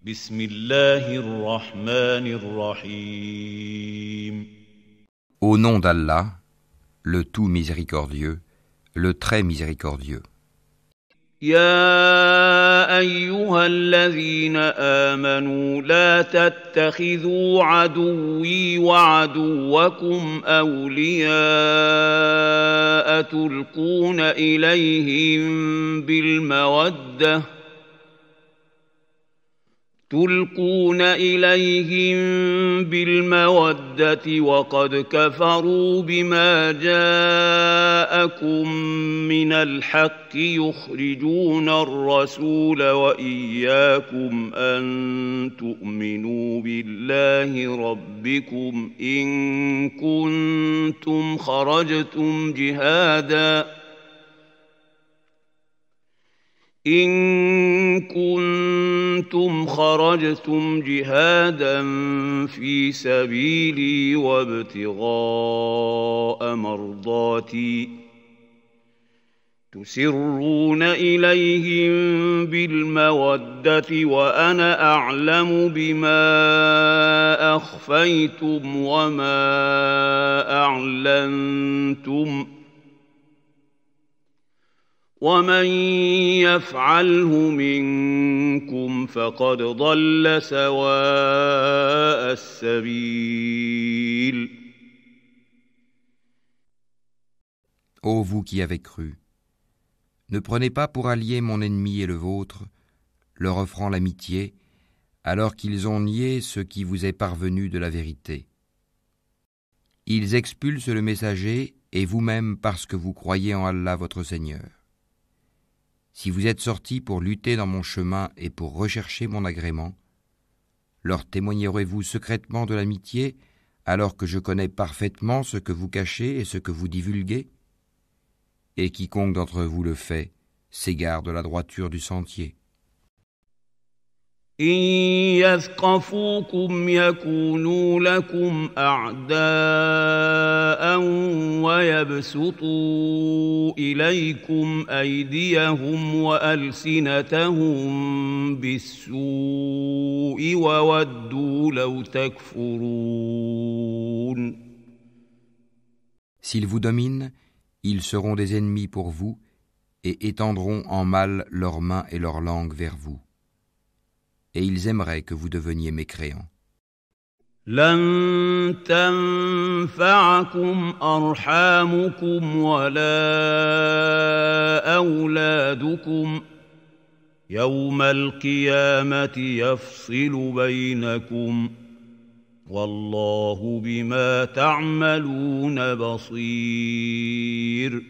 بسم الله الرحمن الرحيم. Au nom d'Allah, le tout miséricordieux, le très miséricordieux. يا أيها الذين آمنوا لا تتخذوا عدوي وعدوكم أولياء تلقون إليهم بالمودة وقد كفروا بما جاءكم من الحق يخرجون الرسول وإياكم أن تؤمنوا بالله ربكم إن كنتم خرجتم جهادا في سبيلي وابتغاء مرضاتي تسرون إليهم بالمودة وأنا أعلم بما أخفيتم وما أعلنتم ومن يفعله منكم فقد ضل سواء السبيل. Ô vous qui avez cru, ne prenez pas pour allié mon ennemi et le vôtre, leur offrant l'amitié, alors qu'ils ont nié ce qui vous est parvenu de la vérité. Ils expulsent le messager et vous-même parce que vous croyez en Allah votre Seigneur. Si vous êtes sortis pour lutter dans mon chemin et pour rechercher mon agrément, leur témoignerez-vous secrètement de l'amitié, alors que je connais parfaitement ce que vous cachez et ce que vous divulguez ? Et quiconque d'entre vous le fait, s'égare de la droiture du sentier. إن يثقفوكم يكونوا لكم أعداء ويبسطوا إليكم أيديهم وألسنتهم بالسوء وودوا لو تكفرون. S'ils vous dominent, ils seront des ennemis pour vous et étendront en mal leurs mains et leurs langues vers vous. Et ils aimeraient que vous deveniez mécréants. لن تنفعكم أرحامكم ولا أولادكم يوم القيامة يفصل بينكم والله بما تعملون بصير.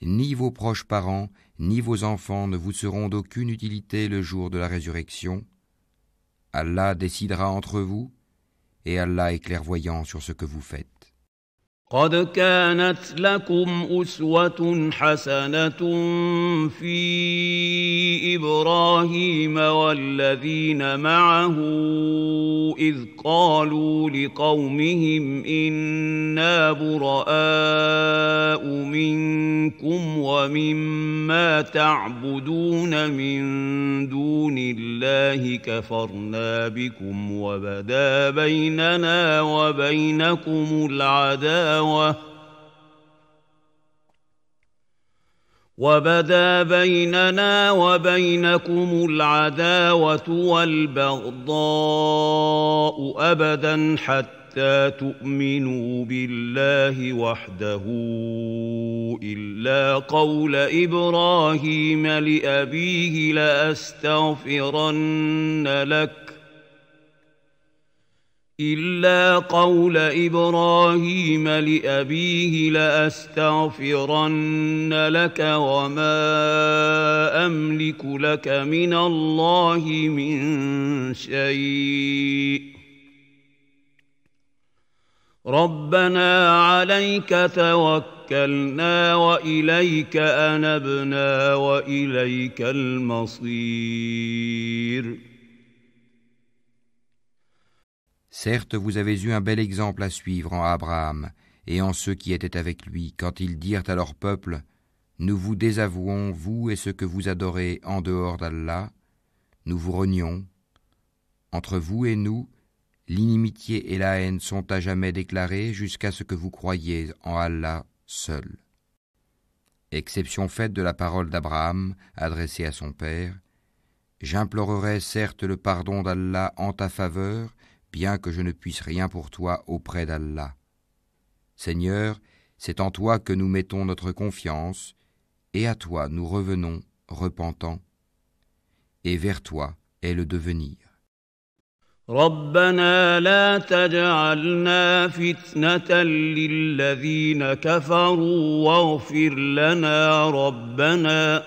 Ni vos proches parents, ni vos enfants ne vous seront d'aucune utilité le jour de la résurrection. Allah décidera entre vous, et Allah est clairvoyant sur ce que vous faites. قد كانت لكم أسوة حسنة في إبراهيم والذين معه إذ قالوا لقومهم إنا براء منكم ومما تعبدون من دون الله كفرنا بكم وبدا بيننا وبينكم العداوة والبغضاء أبدا حتى تؤمنوا بالله وحده إلا قول إبراهيم لأبيه لأستغفرن لك وما أملك لك من الله من شيء ربنا عليك توكلنا وإليك أنبنا وإليك المصير. Certes, vous avez eu un bel exemple à suivre en Abraham et en ceux qui étaient avec lui, quand ils dirent à leur peuple « Nous vous désavouons, vous et ce que vous adorez en dehors d'Allah, nous vous renions. Entre vous et nous, l'inimitié et la haine sont à jamais déclarées jusqu'à ce que vous croyiez en Allah seul. Exception faite de la parole d'Abraham adressée à son père, j'implorerai certes le pardon d'Allah en ta faveur, bien que je ne puisse rien pour toi auprès d'Allah. Seigneur, c'est en toi que nous mettons notre confiance, et à toi nous revenons, repentants, et vers toi est le devenir. ربنا لا تجعلنا فتنة للذين كفروا واغفر لنا ربنا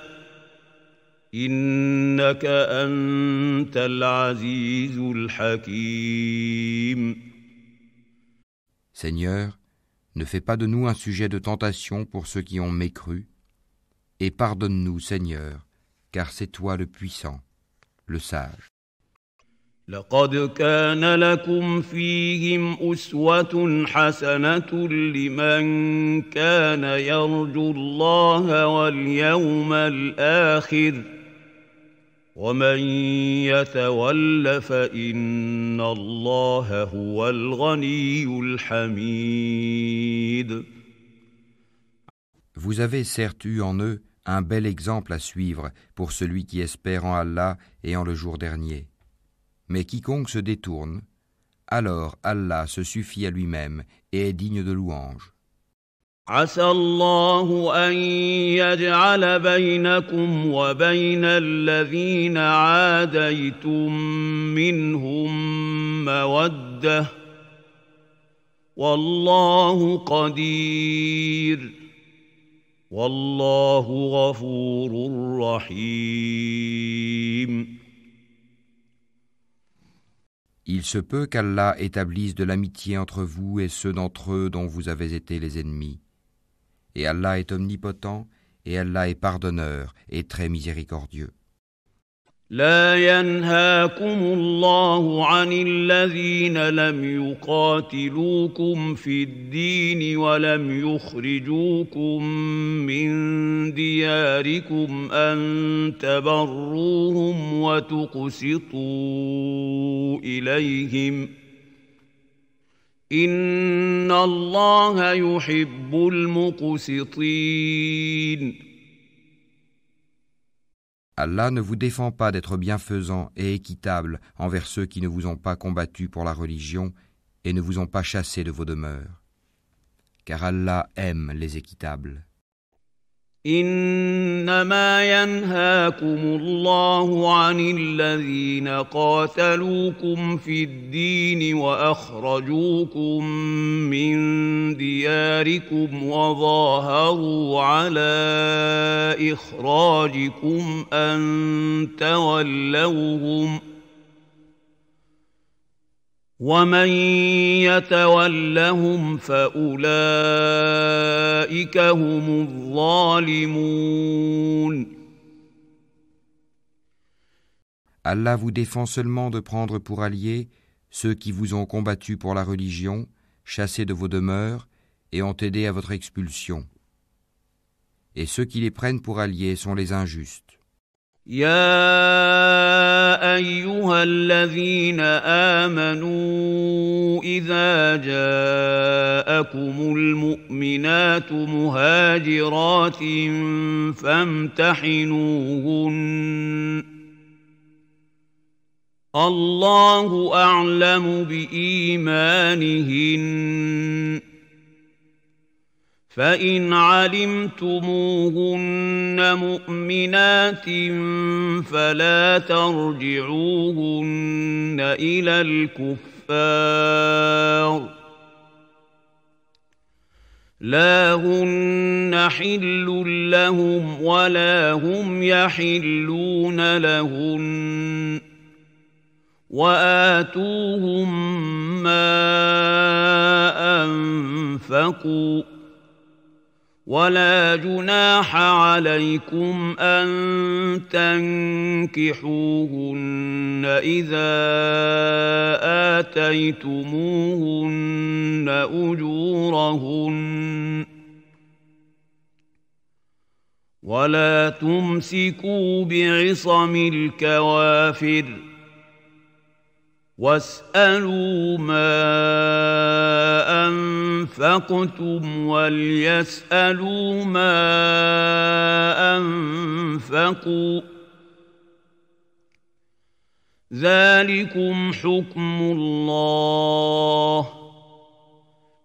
إنك أنت العزيز الحكيم. Seigneur, ne fais pas de nous un sujet de tentation pour ceux qui ont mécru, et pardonne-nous, Seigneur, car c'est toi le puissant, le sage. لقد كان لكم فيهم أسوة حسنة لمن كان يرجو الله واليوم الآخر ومن يتول فإن الله هو الغني الحميد. Vous avez certes eu en eux un bel exemple à suivre pour celui qui espère en Allah et en le jour dernier. Mais quiconque se détourne, alors Allah se suffit à lui-même et est digne de louange. عسى الله أن يجعل بينكم وبين الذين عاديتم منهم مودة والله قدير والله غفور رحيم. Il se peut qu'Allah établisse de l'amitié entre vous et ceux d'entre eux dont vous avez été les ennemis. Et Allah est omnipotent, et Allah est pardonneur et très miséricordieux. لا ينهاكم الله عن الذين لم يقاتلوكم في الدين ولم يخرجوكم من دياركم أن تبروهم وتقسطوا إليهم إن الله يحب المقسطين. Allah ne vous défend pas d'être bienfaisant et équitable envers ceux qui ne vous ont pas combattu pour la religion et ne vous ont pas chassé de vos demeures. Car Allah aime les équitables. إنما ينهاكم الله عن الذين قاتلوكم في الدين وأخرجوكم من دياركم وظاهروا على إخراجكم أن تولوهم ومن يتولهم فأولئك هم الظالمون. Allah vous défend seulement de prendre pour alliés ceux qui vous ont combattu pour la religion, chassés de vos demeures et ont aidé à votre expulsion. Et ceux qui les prennent pour alliés sont les injustes. يا أيها الذين آمنوا إذا جاءكم المؤمنات مهاجرات فامتحنوهن الله أعلم بإيمانهن فإن علمتموهن مؤمنات فلا ترجعوهن إلى الكفار لا هن حل لهم ولا هم يحلون لهن وآتوهم ما أنفقوا ولا جناح عليكم أن تنكحوهن إذا آتيتموهن أجورهن ولا تمسكوا بعصم الكوافر واسألوا ما أنفقتم وليسألوا ما أنفقوا ذلكم حكم الله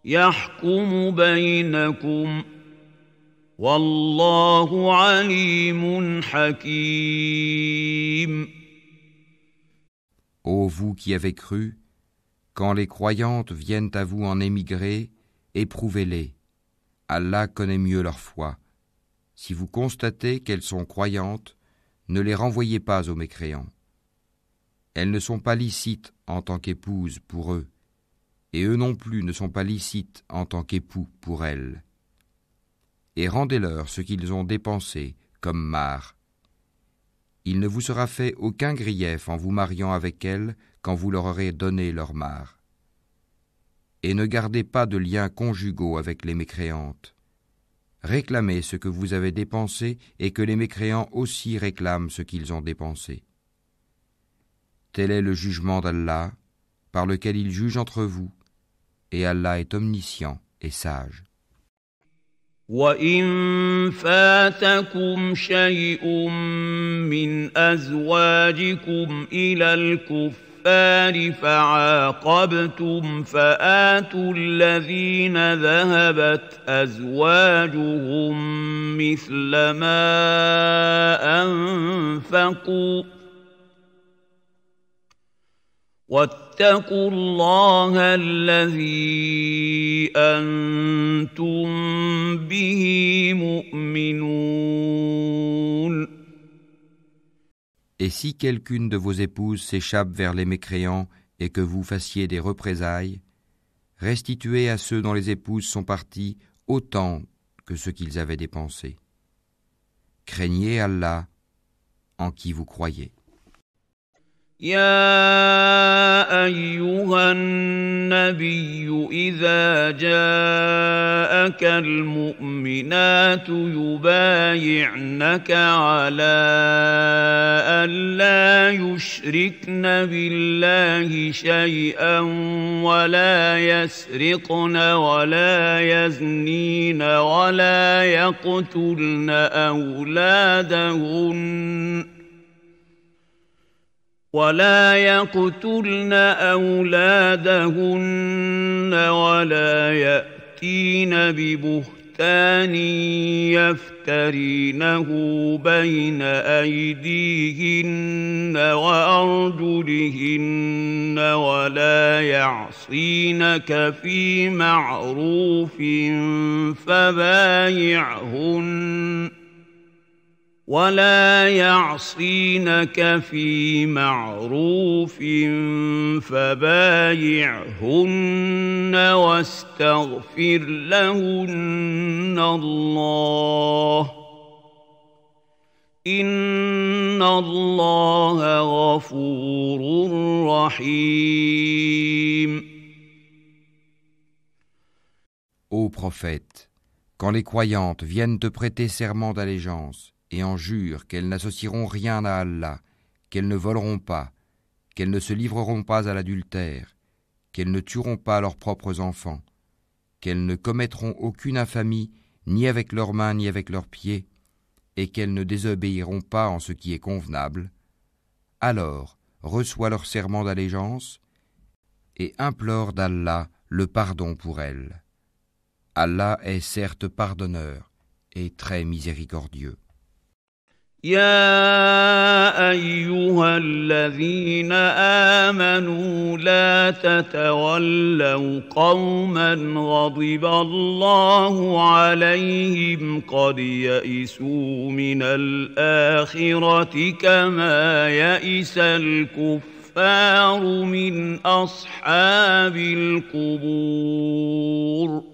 يحكم بينكم والله عليم حكيم. Ô vous qui avez cru, quand les croyantes viennent à vous en émigrer, éprouvez-les. Allah connaît mieux leur foi. Si vous constatez qu'elles sont croyantes, ne les renvoyez pas aux mécréants. Elles ne sont pas licites en tant qu'épouses pour eux, et eux non plus ne sont pas licites en tant qu'époux pour elles. Et rendez-leur ce qu'ils ont dépensé comme mahar. Il ne vous sera fait aucun grief en vous mariant avec elles quand vous leur aurez donné leur mahar. Et ne gardez pas de liens conjugaux avec les mécréantes. Réclamez ce que vous avez dépensé et que les mécréants aussi réclament ce qu'ils ont dépensé. Tel est le jugement d'Allah, par lequel il juge entre vous, et Allah est omniscient et sage. وَإِن فَاتَكُمْ شَيْءٌ مِّنْ أَزْوَاجِكُمْ إِلَى الْكُفَّارِ فَعَاقَبْتُمْ فَآتُوا الَّذِينَ ذَهَبَتْ أَزْوَاجُهُم مِّثْلَ مَا أَنفَقُوا واتقوا الله الذي أنتم به مؤمنون. Et si quelqu'une de vos épouses s'échappe vers les mécréants et que vous fassiez des représailles, restituez à ceux dont les épouses sont parties autant que ce qu'ils avaient dépensé. Craignez Allah en qui vous croyez. يا أيها النبي إذا جاءك المؤمنات يبايعنك على ألا يشركن بالله شيئا ولا يسرقن ولا يزنين ولا يقتلن أولادهن ولا يأتين ببهتان يفترينه بين أيديهن وأرجلهن ولا يعصينك في معروف فبايعهن واستغفر لهن الله إن الله غفور رحيم. Ô prophète, quand les croyantes viennent te prêter serment d'allégeance et en jurent qu'elles n'associeront rien à Allah, qu'elles ne voleront pas, qu'elles ne se livreront pas à l'adultère, qu'elles ne tueront pas leurs propres enfants, qu'elles ne commettront aucune infamie ni avec leurs mains ni avec leurs pieds, et qu'elles ne désobéiront pas en ce qui est convenable, alors reçois leur serment d'allégeance et implore d'Allah le pardon pour elles. Allah est certes pardonneur et très miséricordieux. يا أيها الذين آمنوا لا تتولوا قوما غضب الله عليهم قد يئسوا من الآخرة كما يئس الكفار من أصحاب القبور.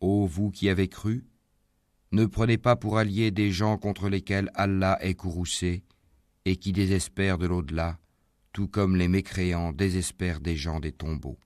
Ô vous qui avez cru, ne prenez pas pour alliés des gens contre lesquels Allah est courroucé et qui désespèrent de l'au-delà, tout comme les mécréants désespèrent des gens des tombeaux.